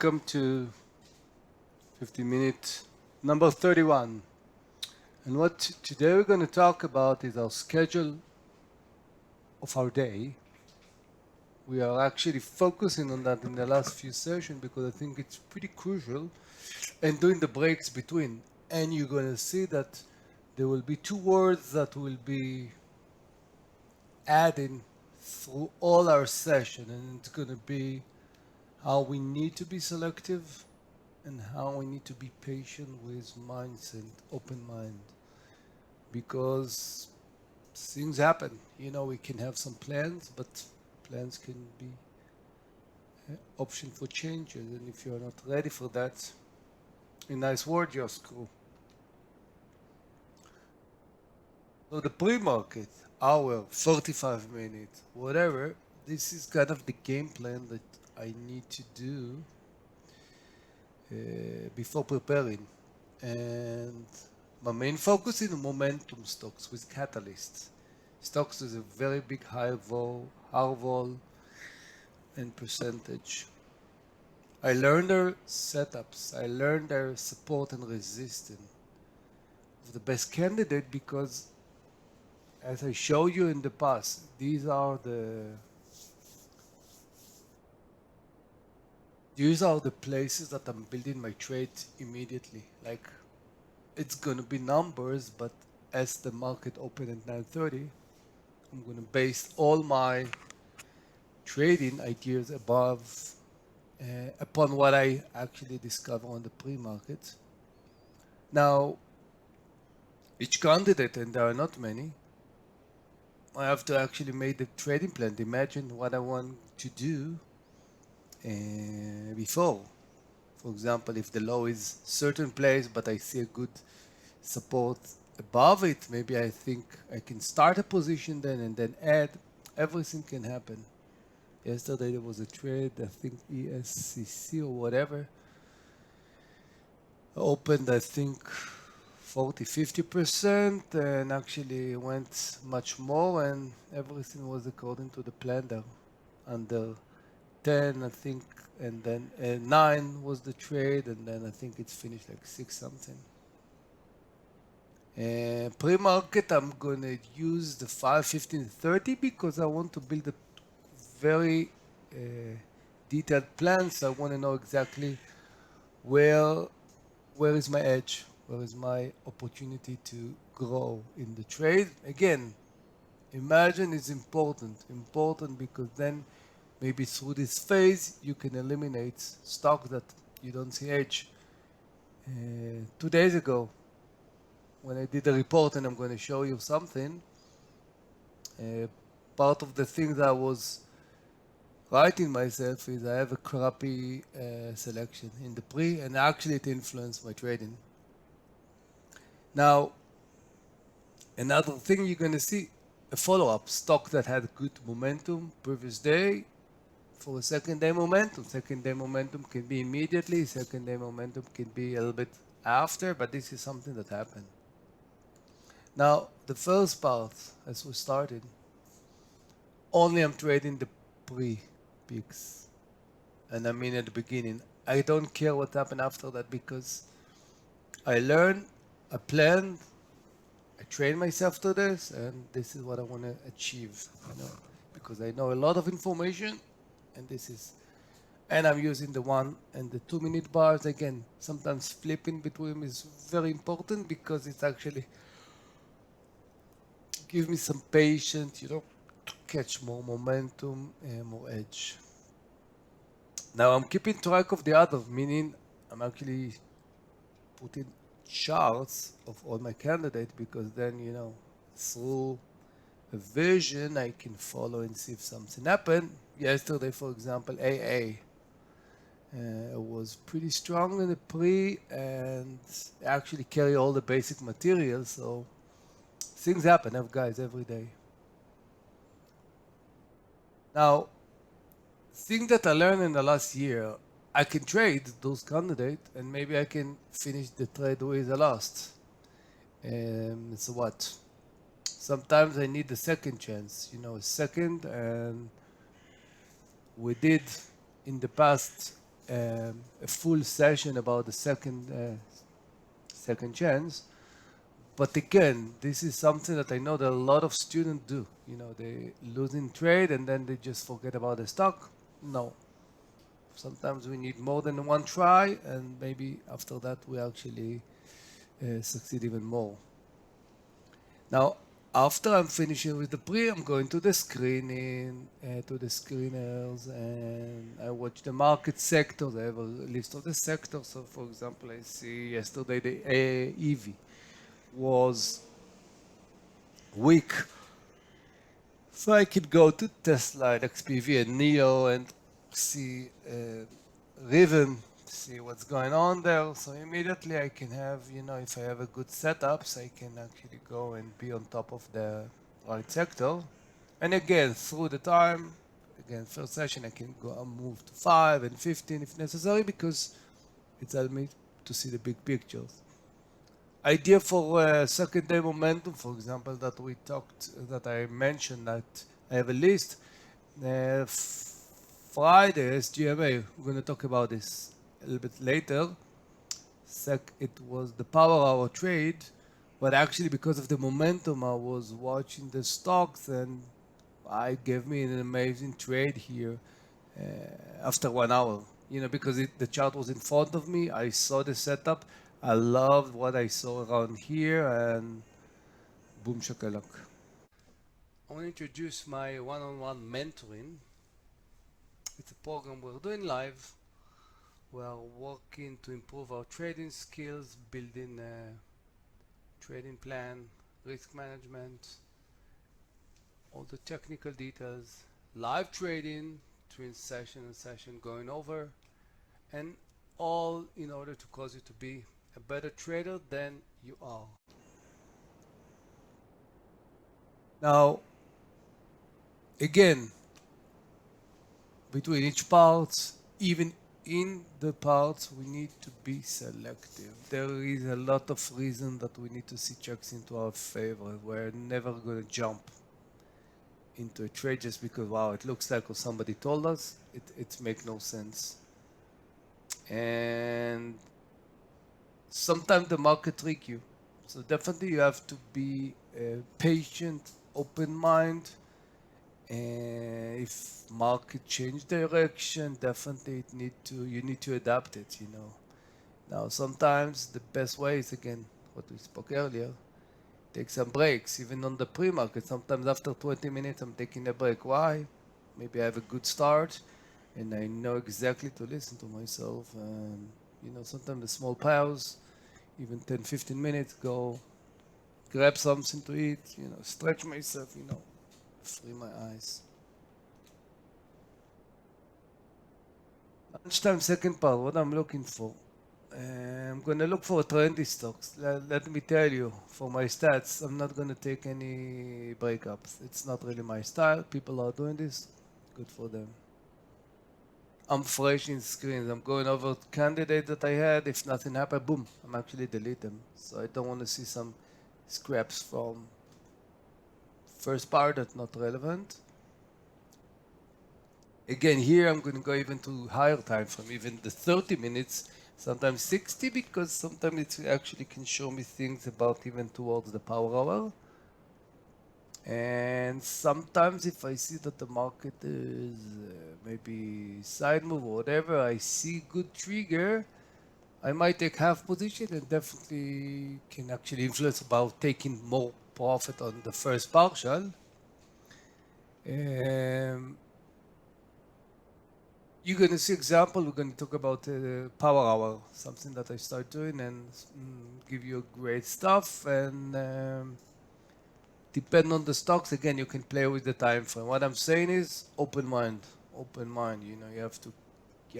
welcome to 15 minute number 31. And what today we're going to talk about is our schedule of our day. We are actually focusing on that in the last few sessions because I think it's pretty crucial, and doing the breaks between. And you're going to see that there will be two words that will be adding through all our session, and it's going to be how we need to be selective and how we need to be patient with mindset, open mind, because things happen. We can have some plans, but plans can be an option for changes, and if you're not ready for that, in nice word, you're screwed. So the pre-market, hour, 45 minutes, whatever, this is kind of the game plan that I need to do before preparing. And my main focus is momentum stocks with catalysts. Stocks with a very big high vol, and percentage. I learned their setups. I learned their support and resistance of the best candidate because, as I showed you in the past, these are the places that I'm building my trade immediately. Like, it's gonna be numbers, but as the market opened at 9:30, I'm gonna base all my trading ideas upon what I actually discover on the pre-market. Now, each candidate, and there are not many, I have to actually make the trading plan. Imagine what I want to do before. For example, if the low is certain place, but I see a good support above it, maybe I think I can start a position then and then add. Everything can happen. Yesterday there was a trade, I think ESCC or whatever, opened I think 40-50% and actually went much more, and everything was according to the plan there. Under 10 I think, and then 9 was the trade, and then I think it's finished like 6 something. Pre-market I'm gonna use the 5, 15, 30 because I want to build a very detailed plan. So I want to know exactly where is my edge, where is my opportunity to grow in the trade. Again, imagine it's important because then maybe through this phase you can eliminate stocks that you don't see edge. 2 days ago, when I did the report, and I'm going to show you something, part of the things I was writing myself is I have a crappy selection in the pre, and actually it influenced my trading. Now, another thing you're going to see, a follow-up stock that had good momentum previous day for a second day momentum. Second day momentum can be immediately, second day momentum can be a little bit after, but this is something that happened. Now, the first part, as we started, only I'm trading the pre-peaks. And I mean at the beginning. I don't care what happened after that because I learned, I planned, I trained myself to this, and this is what I want to achieve, because I know a lot of information, and and I'm using the 1 and the 2 minute bars. Again, sometimes flipping between is very important because it actually gives me some patience, to catch more momentum and more edge. Now I'm keeping track of the other, meaning I'm actually putting charts of all my candidates because then, through a vision, I can follow and see if something happened. Yesterday, for example, AA was pretty strong in the pre and actually carry all the basic materials. So things happen, guys, every day. Now, thing that I learned in the last year, I can trade those candidates and maybe I can finish the trade with a loss. So what? Sometimes I need a second chance, a second, and we did in the past a full session about the second chance. But again, this is something that I know that a lot of students do. You know, they lose in trade and then they just forget about the stock. No. Sometimes we need more than one try, and maybe after that we actually succeed even more. Now, after I'm finishing with the pre, I'm going to the screening, to the screeners, and I watch the market sectors. I have a list of the sectors. So, for example, I see yesterday the EV was weak. So I could go to Tesla and XPV and Neo and see Riven, see what's going on there. So immediately I can have, you know, if I have a good setups, I can actually go and be on top of the right sector. And again, through the time, again, first session I can go and move to 5 and 15 if necessary because it helps me to see the big pictures. Idea for second day momentum, for example, that we talked, that I mentioned that I have a list. Friday, SGMA, we're going to talk about this a little bit later. It was the power hour trade, but actually because of the momentum, I was watching the stocks and I gave me an amazing trade here after 1 hour. You know, because the chart was in front of me, I saw the setup. I loved what I saw around here, and boom shakalak. I want to introduce my one-on-one mentoring. It's a program we're doing live. We're working to improve our trading skills, building a trading plan, risk management, all the technical details, live trading between session and session going over, and all in order to cause you to be a better trader than you are. Now, again, between each parts, even in the parts, we need to be selective. There is a lot of reason that we need to see checks into our favor. We're never going to jump into a trade just because, wow, it looks like or somebody told us. It makes no sense. And sometimes the market trick you. So definitely you have to be patient, open mind. And if market change direction, definitely you need to adapt it, you know. Now sometimes the best way is again what we spoke earlier. Take some breaks, even on the pre-market. Sometimes after 20 minutes I'm taking a break. Why? Maybe I have a good start and I know exactly to listen to myself. And you know, sometimes the small pause, even 10, 15 minutes, go grab something to eat, you know, stretch myself, you know, free my eyes. Lunchtime second part, what I'm looking for. I'm gonna look for trendy stocks. Let me tell you, for my stats, I'm not gonna take any breakups. It's not really my style. People are doing this, good for them. I'm fresh in screens. I'm going over candidates that I had. If nothing happened, boom, I'm actually delete them. So I don't want to see some scraps from first part that's not relevant. Again, here I'm going to go even to higher time frame, even the 30 minutes, sometimes 60, because sometimes it actually can show me things about even towards the power hour. And sometimes if I see that the market is maybe side move or whatever, I see good trigger, I might take half position and definitely can actually influence about taking more profit on the first partial. Um, You're going to see example. We're going to talk about power hour, something that I start doing and give you great stuff. And depend on the stocks. Again, you can play with the time frame. What I'm saying is open mind, open mind. You know, you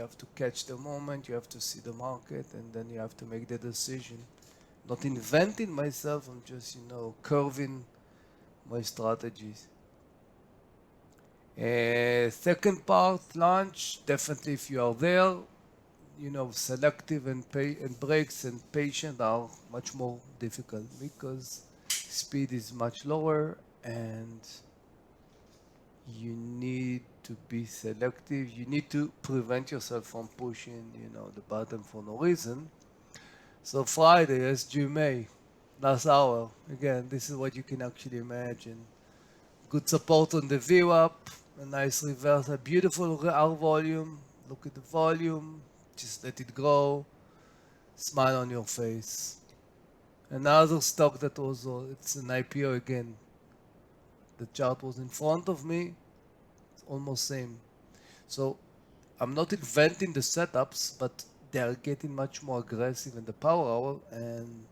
have to catch the moment. You have to see the market, and then you have to make the decision. Not inventing myself. I'm just curving my strategies. Second part, launch. Definitely, if you are there, selective and pay and breaks and patient are much more difficult because speed is much lower and You need to be selective. You need to prevent yourself from pushing, the button for no reason. So Friday, as you may, last hour, again, this is what you can actually imagine. Good support on the VWAP, a nice reverse, a beautiful R volume. Look at the volume, just let it go, smile on your face. Another stock that was, it's an IPO again. The chart was in front of me, it's almost same. So I'm not inventing the setups, but they are getting much more aggressive in the power hour, and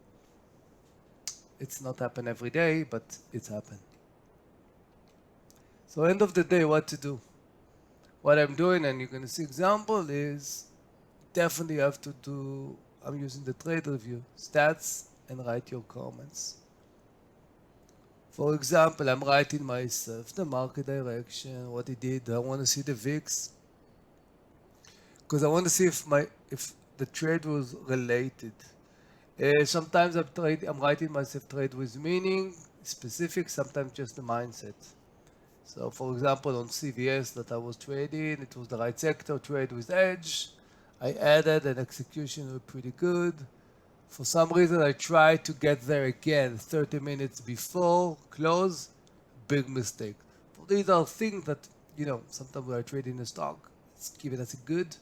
it's not happen every day, but it's happened. So end of the day, what to do? What I'm doing, and you're going to see example, is definitely have to do, I'm using the trade review, stats, and write your comments. For example, I'm writing myself the market direction, what it did. I want to see the VIX, because I want to see if the trade was related. Sometimes I'm writing myself trade with meaning, specific, sometimes just the mindset. So for example, on CVS that I was trading, it was the right sector, trade with edge. I added and execution was pretty good. For some reason, I tried to get there again 30 minutes before close, big mistake. These are things that, sometimes we are trading a stock, it's giving us a good.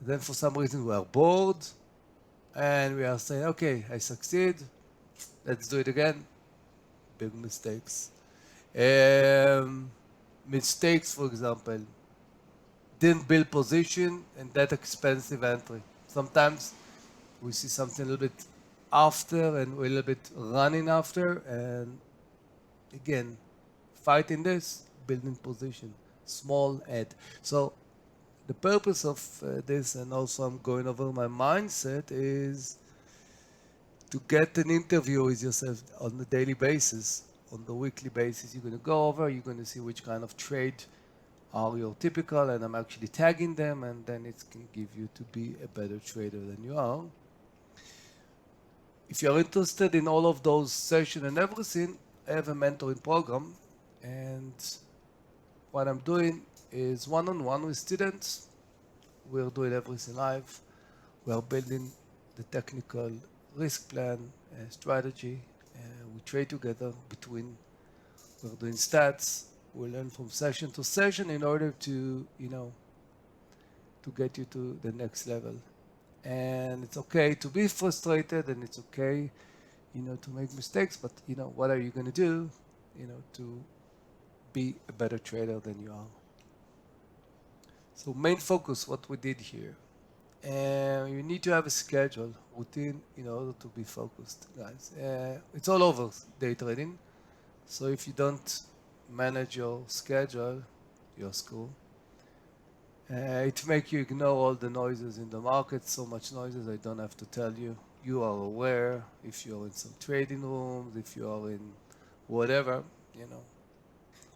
Then for some reason we are bored and we are saying, okay, I succeed, let's do it again, big mistakes. Mistakes, for example, didn't build position and that expensive entry. Sometimes we see something a little bit after and we're a little bit running after, and again, fighting this, building position, small add. So the purpose of this, and also I'm going over my mindset, is to get an interview with yourself on a daily basis, on the weekly basis. You're going to go over, you're going to see which kind of trade are your typical, and I'm actually tagging them, and then it can give you to be a better trader than you are. If you're interested in all of those sessions and everything, I have a mentoring program, and what I'm doing is one-on-one with students. We're doing everything live. We're building the technical risk plan, strategy. We trade together between, we're doing stats. We learn from session to session in order to, to get you to the next level. And it's okay to be frustrated, and it's okay, to make mistakes, but, what are you going to do, to be a better trader than you are? So main focus, what we did here. And you need to have a schedule, routine, in order to be focused, guys. It's all over day trading. So if you don't manage your schedule, your school, it makes you ignore all the noises in the market. So much noises, I don't have to tell you. You are aware if you're in some trading rooms, if you are in whatever,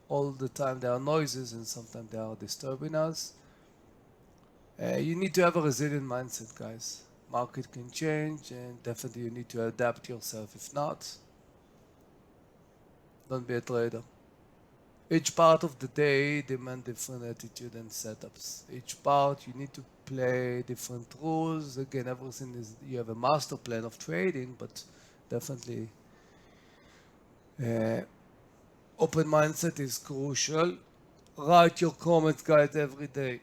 all the time there are noises, and sometimes they are disturbing us. You need to have a resilient mindset, guys. Market can change, and definitely you need to adapt yourself. If not, don't be a trader. Each part of the day demands different attitude and setups. Each part you need to play different rules. Again, everything is, you have a master plan of trading, but definitely open mindset is crucial. Write your comments, guys, every day.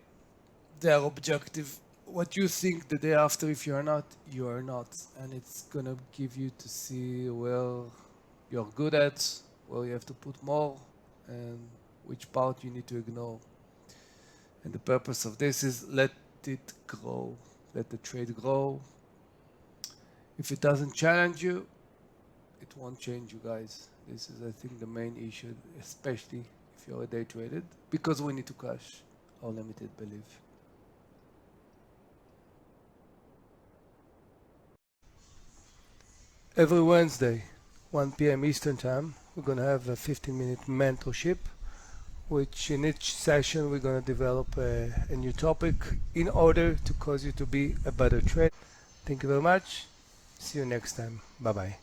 They are objective. What you think the day after, if you are not, you are not. And it's gonna give you to see where you're good at, where you have to put more, and which part you need to ignore. And the purpose of this is let it grow. Let the trade grow. If it doesn't challenge you, it won't change you, guys. This is, I think, the main issue, especially if you're a day trader, because we need to cash our limited belief. Every Wednesday, 1 p.m. Eastern Time, we're going to have a 15-minute mentorship, which in each session we're going to develop a new topic in order to cause you to be a better trader. Thank you very much. See you next time. Bye-bye.